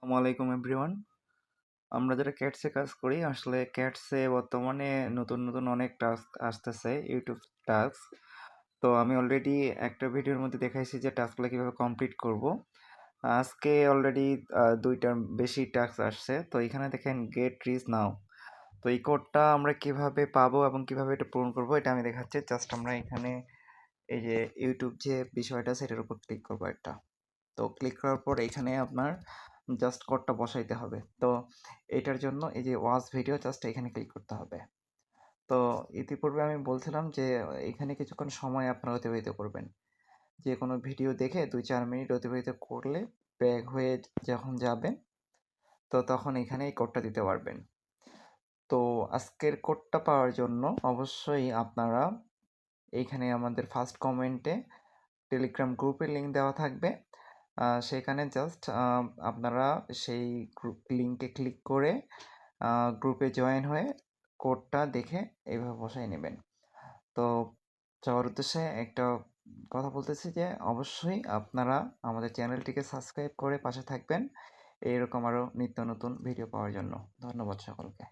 আসসালামু আলাইকুম এভরিওয়ান। আমরা যারা ক্যাটসে কাজ করি আসলে ক্যাটসে বর্তমানে নতুন অনেক টাস্ক আসতেছে ইউটিউব টাস্ক। তো আমি অলরেডি একটা ভিডিওর মধ্যে দেখাইছি যে টাস্কগুলো কীভাবে কমপ্লিট করব। আজকে অলরেডি ২টার বেশি টাস্ক আসছে। তো এখানে দেখেন গেট রিচ নাও। তো এই কোডটা আমরা কিভাবে পাবো এবং কিভাবে এটা পূরণ করব এটা আমি দেখাচ্ছি। জাস্ট আমরা এখানে এই যে ইউটিউব যে বিষয়টা সেটার উপর ক্লিক করবো একটা। তো ক্লিক করার পর এখানে আপনার জাস্ট কোডটা বসাইতে হবে। তো এটার জন্য এই যে ওয়াচ ভিডিও জাস্ট এখানে ক্লিক করতে হবে। তো ইতিপূর্বে আমি বলছিলাম যে এখানে কিছুক্ষণ সময় আপনারা অতিবাহিত করবেন। যে কোনো ভিডিও দেখে ২-৪ মিনিট অতিবাহিত করলে ব্যাক হয়ে যখন যাবেন তো তখন এখানে এই কোডটা দিতে পারবেন। তো আজকের কোডটা পাওয়ার জন্য অবশ্যই আপনারা এইখানে আমাদের ফার্স্ট কমেন্টে টেলিগ্রাম গ্রুপের লিঙ্ক দেওয়া থাকবে। সেখানে জাস্ট আপনারা সেই লিঙ্কে ক্লিক করে গ্রুপে জয়েন হয়ে কোডটা দেখে এইভাবে বসায় নেবেন। তো যাওয়ার উদ্দেশ্যে একটা কথা বলতেছি যে অবশ্যই আপনারা আমাদের চ্যানেলটিকে সাবস্ক্রাইব করে পাশে থাকবেন এইরকম আরও নিত্য নতুন ভিডিও পাওয়ার জন্য। ধন্যবাদ সকলকে।